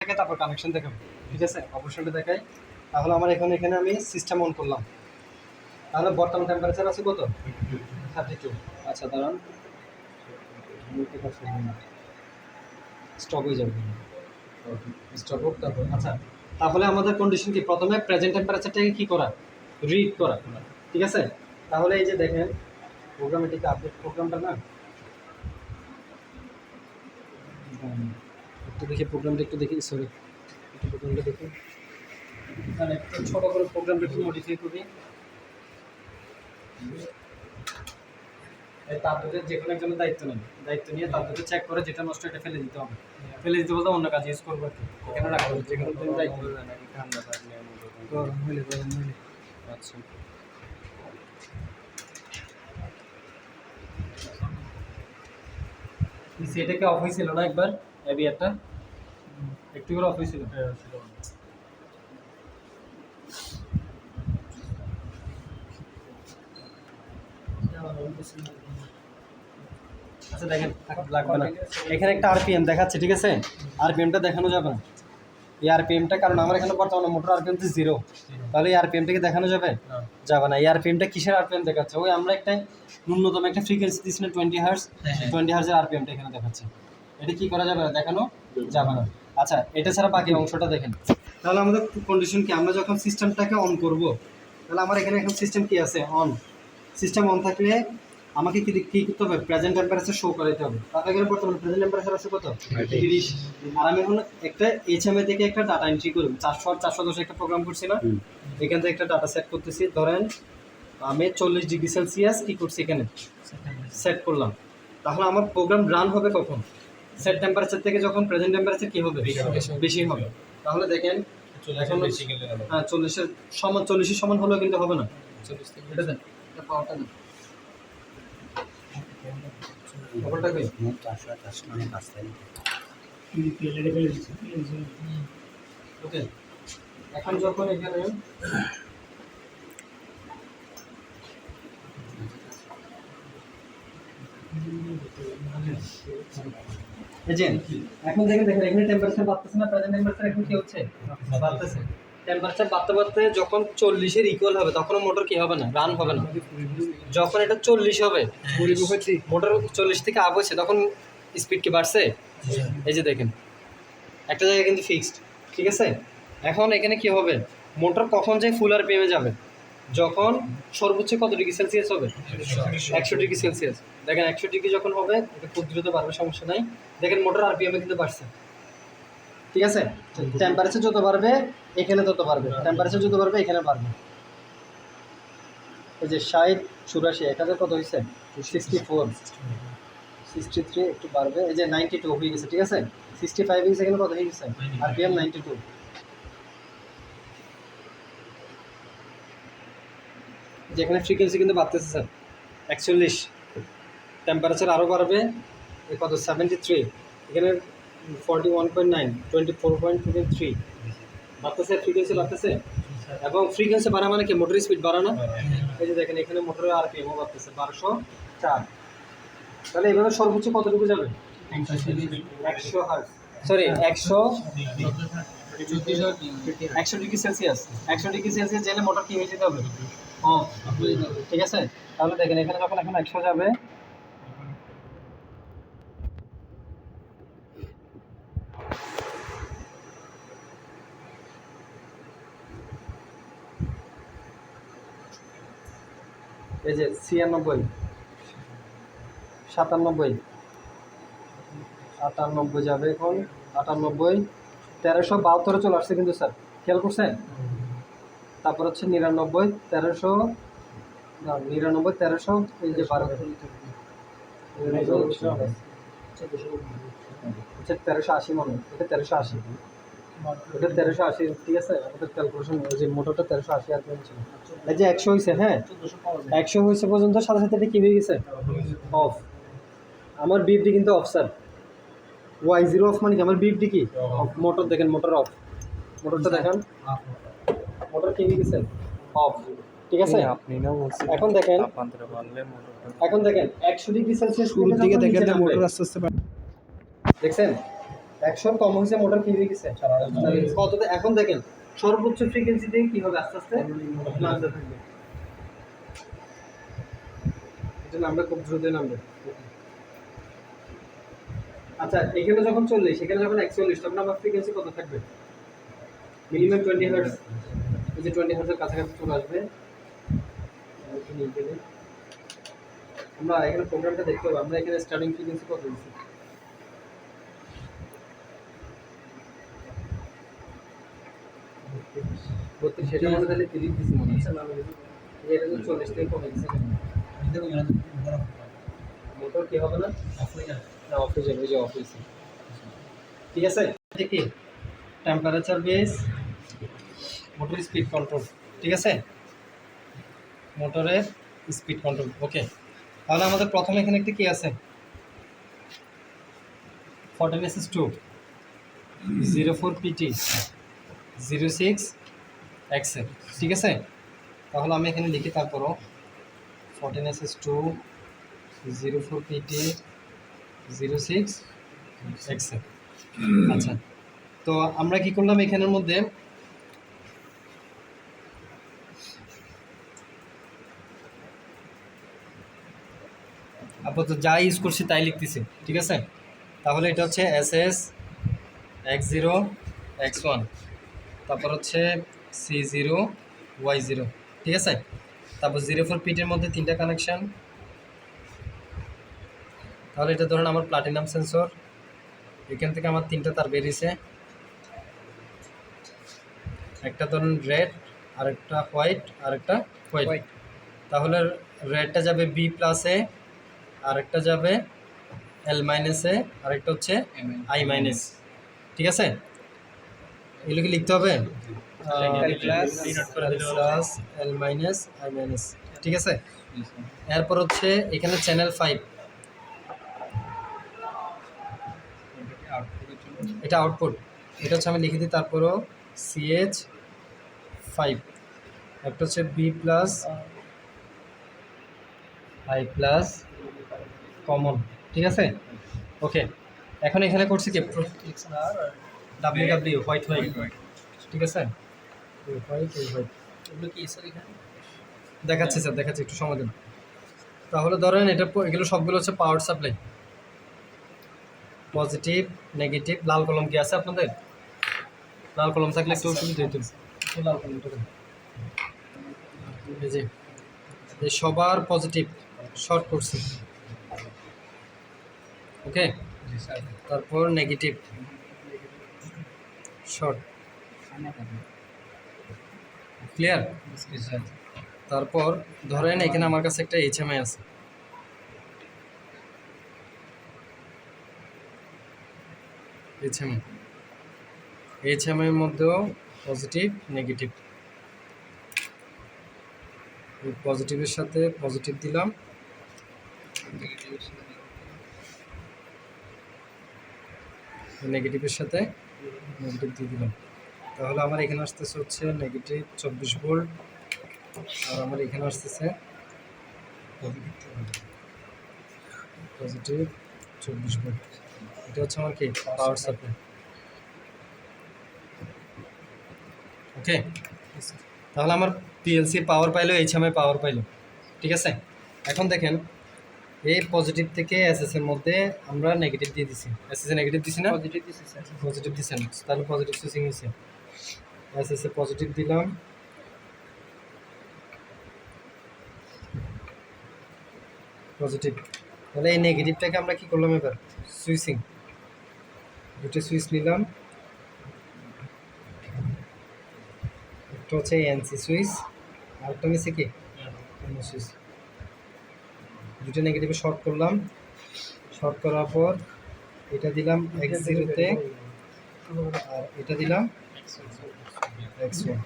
দেখাই তারপর কানেকশন দেখাবো, ঠিক আছে? অপারেশনটা দেখাই। তাহলে আমার এখানে আমি সিস্টেম অন করলাম। তাহলে বর্তমান টেম্পারেচার আছে কত? 32। আচ্ছা দাঁড়ান, স্টপ হয়ে যাবে, স্টপ হোক তারপর। আচ্ছা, তাহলে আমাদের কন্ডিশন কি? প্রথমে প্রেজেন্ট টেম্পারেচারটাকে কি করা? রিড করা, ঠিক আছে? তাহলে এই যে দেখেন প্রোগ্রাম, এটিকে আপডেট প্রোগ্রামটা না, একটু দেখি প্রোগ্রামটা, একটু দেখি, সরি একটু প্রোগ্রামটা দেখি। তাহলে একটু ছোটো করে প্রোগ্রামটা একটু মডিফাই করি। তার দুধের যে কোনো একজনের দায়িত্ব নেই, দায়িত্ব নিয়ে তার দুধে চেক করে যেটা নষ্ট এটা ফেলে দিতে হবে। ফেলে দিতে বলতে অন্য কাজ ইউজ করবো আর কি, এখানে রাখবো যে কোনো দিন দায়িত্ব নাকি ঠান্ডা থাকলে গরম হইলে। আচ্ছা, সেটাকে অফ হয়েছিল না একবার, এবিআরটা একটু করে অফ হয়েছিল। আচ্ছা দেখেন, লাগবে না, এখানে একটা আরপিএম দেখাচ্ছে, ঠিক আছে? আরপিএমটা দেখানো যাবে না, এই আরপিএমটা, কারণ আমার এখানে বর্তমানে মোটর আরপিএম তো 0, তাহলে এই আরপিএমটাকে দেখানো যাবে যাবে না। এই আরপিএমটা কিসের আরপিএম দেখাচ্ছে? ওই আমরা একটা ন্যূনতম একটা ফ্রিকোয়েন্সি দিচ্ছি না, 20 হার্জ, 20 হার্জের আরপিএমটা এখানে দেখাচ্ছে। এটা কি করা যাবে না, দেখানো যাবে না। আচ্ছা, এটা ছাড়া বাকি অংশটা দেখেন। তাহলে আমাদের কন্ডিশন কি? আমরা যখন সিস্টেমটাকে অন করব, তাহলে আমার এখানে এখন সিস্টেম কি আছে? অন। সিস্টেম অন থাকলে আমাকে কি করতে হবে? প্রেজেন্ট টেম্পারেচার শো করাতে হবে। তাহলে এখানে বর্তমানে প্রেজেন্ট টেম্পারেচার আছে কত? 30। আর আমি এখন একটা এইচএমএ থেকে একটা ডাটা এন্ট্রি করব, 410 একটা প্রোগ্রাম করছি না, এখান থেকে একটা ডাটা সেট করতেছি। ধরেন আমি 40 ডিগ্রি সেলসিয়াস কি করছি এখানে সেট করলাম। তাহলে আমার প্রোগ্রাম রান হবে কখন? সেট টেম্পারেচার থেকে যখন প্রেজেন্ট টেম্পারেচার কি হবে? বেশি হবে। তাহলে দেখেন এখন হ্যাঁ 40-এর সমান, 40-এর সমান হলেও কিন্তু হবে না। 40 থেকে এটা দেন, এটা পাওয়ারটা দেন, খবরটা কই? ওকে, এখন যখন এখানে এই যে এখন দেখেন এখানে টেম্পারেচার বাড়তেছে না? প্রেজেন্ট টেম্পারেচার এখন কি হচ্ছে? বাড়তেছে। টেম্পারেচার বাড়তে বাড়তে যখন 40-এর ইকুয়াল হবে তখন মোটর কি হবে না? রান হবে না। যখন এটা 40 হবে, মোটর 40 থেকে আপ হচ্ছে, তখন স্পিড কি বাড়ছে? এই যে দেখেন একটা জায়গায় কিন্তু ফিক্সড, ঠিক আছে? এখন এখানে কি হবে? মোটর কখন যায় ফুল আরপিএমে যাবে? যখন সর্বোচ্চ কত ডিগ্রি সেলসিয়াস হবে? 100 ডিগ্রি সেলসিয়াস। দেখেন 100 ডিগ্রি যখন হবে, এটা খুব দ্রুত বাড়বে, সমস্যা নাই। দেখেন মোটর আরপিএমে কিন্তু বাড়ছে, ঠিক আছে? টেম্পারেচার যত বাড়বে এখানে তত বাড়বে, টেম্পারেচার যত বাড়বে এখানে বাড়বে। এই যে 60, 84, 1000 কত হয়েছে? 64, 63, একটু বাড়বে। এই যে 92 হয়ে গেছে, ঠিক আছে? 65 হয়ে গেছে, এখানে কত হয়ে গেছে? আরপিএম 92। যেখানে ফ্রিকোয়েন্সি কিন্তু বাড়তেছে স্যার 41, টেম্পারেচার আরও বাড়বে কত? 73, এখানে 41.9, 24.3 বাড়তেছে, ফ্রিকোয়েন্সি বাড়তেছে। এবং ফ্রিকোয়েন্সি বাড়া মানে কি? মোটরের স্পিড বাড়া না? এই যে দেখেন এখানে মোটরের আরপিএমও বাড়তেছে 1204। তাহলে এভাবে সর্বোচ্চ কতটুকু যাবে? 100 hertz, sorry 100 degree Celsius. 100 degree Celsius গেলে মোটর কি হয়ে যেতে হবে? অফ, ঠিক আছে? তাহলে দেখেন এখানে যখন এখন 100 যাবে, এই যে 96, 97, 98 যাবে এখন, 98, 1372 চলে আসছে কিন্তু স্যার, খেয়াল করছেন? তারপর হচ্ছে 99, 1300, 99, 1300, এই যে 12, হচ্ছে 1380 মনে হয়, এটা 1380, এটা 1380, ঠিক আছে? আমাদের ক্যালকুলেশন যে মোটরটা 1380 আর ছিল। এই যে 100 হয়েছে, হ্যাঁ 100 হয়েছে পর্যন্ত, সাথে সাথে এটা কি হয়ে গেছে? অফ। আমার বিএফডি কিন্তু অফ স্যার। Y0 অফ মানে কি? আমার বিএফডি কি? মোটর দেখেন, মোটর অফ, মোটরটা দেখেন, মোটর কি হয়ে গেছে? অফ, ঠিক আছে? এখন দেখেন, এখন দেখেন 100 ডিগ্রি সেলসিয়াস শুরুর দিকে দেখেন মোটর আস্তে আস্তে দেখছেন 100 কম হয়েছে, মোটর কি হয়ে গেছে কততে। এখন দেখেন সর্বোচ্চ ফ্রিকোয়েন্সিতে কি হবে, আস্তে আস্তে নামতে থাকবে, এটা নামবে খুব দ্রুত নামবে। আচ্ছা এখানে যখন 40, সেখানে যখন 41, তখন আমার ফ্রিকোয়েন্সি কত থাকবে? Minimum 20 hertz. এই যে 20 হার্টজের কাছাকাছি চলে আসবে। আমরা এখানে প্রোগ্রামটা দেখতে হবে, আমরা এখানে স্টার্টিং ফ্রিকোয়েন্সি কত দিচ্ছি? 32, সেটা মনে তাহলে 30 দিচ্ছি মনে হচ্ছে না, এটা তো 40 থেকে কমে গেছে। মোটর কি হবে না, অফ হয়ে যাবে, না অফ হয়ে যাবে, ওই যে অফ হয়েছে। ঠিক আছে, দেখি temperature base, motor speed control. ঠিক আছে, মোটরের স্পিড কন্ট্রোল। ওকে, তাহলে আমাদের প্রথমে এখানে একটা কি আছে, 14SS2 04PT 06XL। ঠিক আছে, তাহলে আমি এখানে লিখি, তারপরও 14SS2 04PT 06XL। আচ্ছা, তো আমরা কি করলাম এখানের মধ্যে, আপাতত যা ইউজ করছি তাই লিখতেছি। ঠিক আছে, তাহলে এটা হচ্ছে SS X0 X1, তারপর হচ্ছে C0 Y0। ঠিক আছে, তারপর 04PT মধ্যে 3টা কানেকশান। তাহলে এটা ধরুন আমার প্লাটিনাম সেন্সর, এখান থেকে আমার 3টা তার বেরিয়েছে, একটা ধরুন রেড, আরেকটা হোয়াইট, আরেকটা হোয়াইট। তাহলে রেডটা যাবে B+, আরেকটা যাবে L-, আরেকটা হচ্ছে I-। ঠিক আছে, এগুলো কি লিখতে হবে? L-, I-। ঠিক আছে, এরপর হচ্ছে এখানে চ্যানেল 5, এটা আউটপুট, এটা হচ্ছে আমি লিখে দিই, তারপরও CH5, একটা হচ্ছে B+, I+ কমন। ঠিক আছে, ওকে। এখন এখানে করছি কি WW হোয়াইট। ঠিক আছে, হোয়াইট এগুলো কি স্যার এখানে দেখাচ্ছি, স্যার দেখাচ্ছি, একটু সময় দেন। তাহলে ধরেন এটা, এগুলো সবগুলো হচ্ছে পাওয়ার সাপ্লাই, পজিটিভ নেগেটিভ। লাল কলম কি আছে আপনাদের? লাল কলম থাকলে একটু সুবিধা হতো, লাল কলমটা দেন। এই যে এই সবার পজিটিভ শর্ট করছি, ওকে। তারপর নেগেটিভ শর্ট, ক্লিয়ার? তারপর ধরেন এখানে আমার কাছে একটা HMI আছে, HMI এর মধ্যেও পজিটিভ নেগেটিভ, পজিটিভের সাথে পজিটিভ দিলাম, নেগেটিভের সাথে নেগেটিভ দিয়ে দিলাম। তাহলে আমার এখানে আসতেছে হচ্ছে নেগেটিভ 24 ভোল্ট, আর আমার এখানে আসতেছে পজিটিভ 24 ভোল্ট। এটা হচ্ছে আমার কি পাওয়ার সাপ্লাই, ওকে। তাহলে আমার PLC পাওয়ার পাইলো, HMI পাওয়ার পাইলো। ঠিক আছে, এখন দেখেন এই পজিটিভ থেকে SS এর মধ্যে আমরা নেগেটিভ দিয়ে দিছি, SS এ নেগেটিভ দিছি না, পজিটিভ দিছি স্যার, পজিটিভ দিছেন, তাহলে পজিটিভ সুইচিং হয়েছে। SS এ পজিটিভ দিলাম, পজিটিভ। তাহলে এই নেগেটিভটাকে আমরা কি করলাম, এবার সুইচিং, দুটো সুইচ নিলাম, একটা হচ্ছে NC সুইচ, আরেকটা নিচে কি সুইচ। দুটো নেগেটিভে শর্ট করলাম, শর্ট করার পর এটা দিলাম X0-তে, আর এটা দিলাম X1,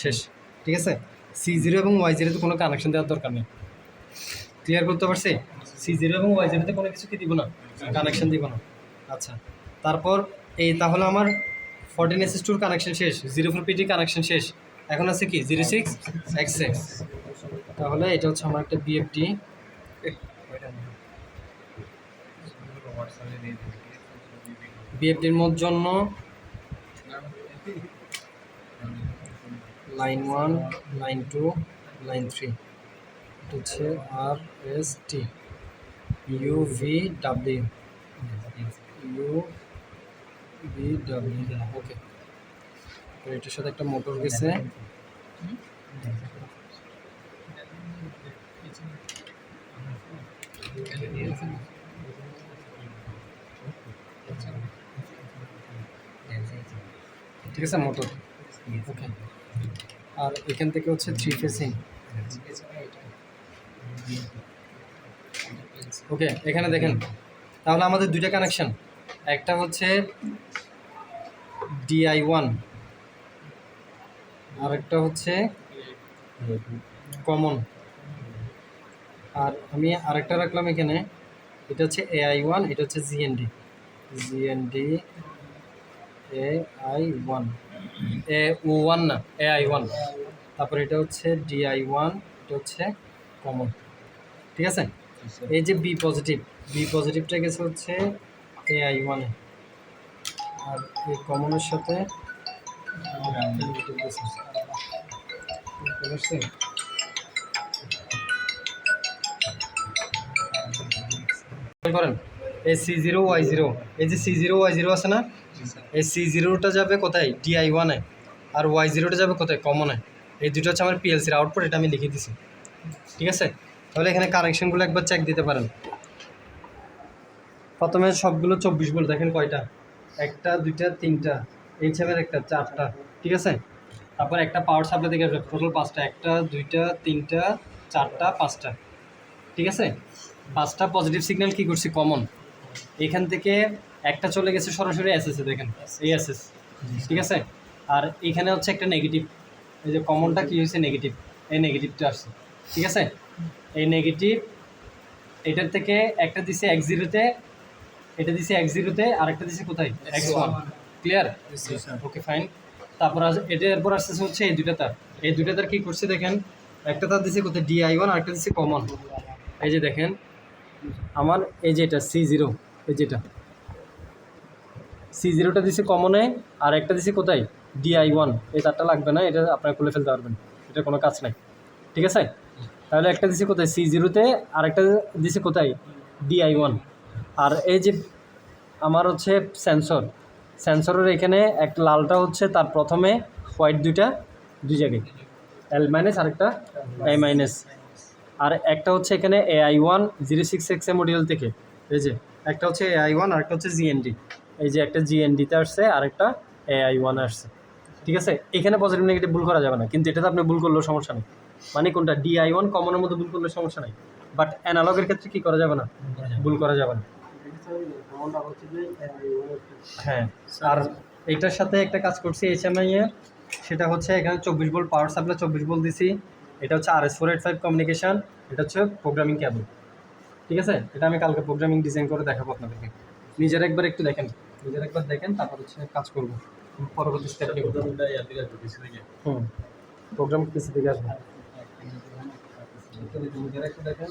শেষ। ঠিক আছে, C0 এবং Y0-তে কোনো কানেকশন দেওয়ার দরকার নেই, ক্লিয়ার করতে পারছি? C0 এবং Y0-তে কোনো কিছু কি দিব না, কানেকশন দিব না। আচ্ছা, তারপর এই তাহলে আমার 14SS2 কানেকশন শেষ, 04PT কানেকশন শেষ, এখন আছে কি 06XL। তাহলে এটা হচ্ছে আমার একটা BFD, বিএফডির মোট জন্য লাইন 1, লাইন 2, লাইন 3, এটা হচ্ছে আর এস টি UVW ওকে। তো এটার সাথে একটা মোটর গেছে, ঠিক আছে মোটর ওকে। আর এখান থেকে হচ্ছে 3 ফেসিং ওকে। এখানে দেখেন তাহলে আমাদের দুইটা কানেকশন, একটা হচ্ছে DI1 আর একটা হচ্ছে কমন। আর আমি আরেকটা রাখলাম এখানে, এটা হচ্ছে AI1, এটা হচ্ছে GND AI1 A01 না AI1। তারপর এটা হচ্ছে DI1, এটা হচ্ছে কমন, ঠিক আছে। এই যে বি পজিটিভটা গেছে হচ্ছে AI1 এ, আর এই কমনের সাথে করেন এই C0Y0, এই যে C0Y0 আছে না, এই C0টা যাবে কোথায় DI1 এ, আর Y0টা যাবে কোথায় কমনে। এই দুটো হচ্ছে আমার PLCর আউটপুট, এটা আমি লিখে দিছি, ঠিক আছে। তাহলে এখানে কানেকশনগুলো একবার চেক দিতে পারেন। প্রথমে সবগুলো 24 ভোল্ট, দেখেন কয়টা, 1টা 2টা 3টা, এই হিসাবের একটা 4টা, ঠিক আছে। তারপর একটা পাওয়ার সাপ্লাই থেকে টোটাল 5টা, 1টা 2টা 3টা 4টা 5টা, ঠিক আছে। 5টা পজিটিভ সিগন্যাল কি করছি কমন, এখান থেকে একটা চলে গেছে সরাসরি এসএসে, দেখেন এই এসএস, ঠিক আছে। আর এখানে হচ্ছে একটা নেগেটিভ, এই যে কমনটা কি হয়েছে নেগেটিভ, এই নেগেটিভটা আসছে, ঠিক আছে। এই নেগেটিভ এটার থেকে একটা দিছে X0-তে, এটা দিছে X0-তে, আর একটা দিছে কোথায় X1, ক্লিয়ার ওকে ফাইন। তারপর এটা এরপর আসতেছে হচ্ছে এই দুইটা তার, এই দুইটা তার কী করছে দেখেন, একটা তার দিছে কোথায় DI1 আর একটা দিছে কমন। এই যে দেখেন আমার এই যে এটা C0, এই যেটা C0টা দিছে কমনে, আর একটা দিছে কোথায় DI1, এই তারটা লাগবে না, এটা আপনারা খুলে ফেলতে পারবেন, এটা কোনো কাজ নাই, ঠিক আছে। তাহলে একটা দিছে কোথায় C0-তে, আর একটা দিছে কোথায় DI1। আর এই যে আমার হচ্ছে সেন্সরের এখানে একটা লালটা হচ্ছে তার প্রথমে, হোয়াইট দুই জায়গায় L- আর একটা A-, আর একটা হচ্ছে এখানে AI1 06XA মডিউল থেকে, এই যে একটা হচ্ছে AI1 আর একটা হচ্ছে GND, এই যে একটা GND-তে আসছে আর একটা AI1 আসছে, ঠিক আছে। এখানে পজিটিভ নেগেটিভ ভুল করা যাবে না, কিন্তু এটাতে আপনি ভুল করলেও সমস্যা নেই, মানে কোনটা DI1 কমনের মধ্যে ভুল করলে সমস্যা নেই, বাট অ্যানালগের ক্ষেত্রে কী করা যাবে না, ভুল করা যাবে না। হ্যাঁ, আর এইটার সাথে একটা কাজ করছি HMI এ, সেটা হচ্ছে এখানে 24 ভোল্ট পাওয়ার সাপ্লাই 24 ভোল্ট দিছি, এটা হচ্ছে RS485 কমিউনিকেশন, এটা হচ্ছে প্রোগ্রামিং কেবল, ঠিক আছে। এটা আমি কালকে প্রোগ্রামিং ডিজাইন করে দেখাবো আপনাদেরকে, নিজের একবার একটু দেখেন, তারপর হচ্ছে কাজ করবো, পরবর্তী স্টেপ নেব। প্রোগ্রাম কিছু দিকে আসবে, নিজের একটু দেখেন।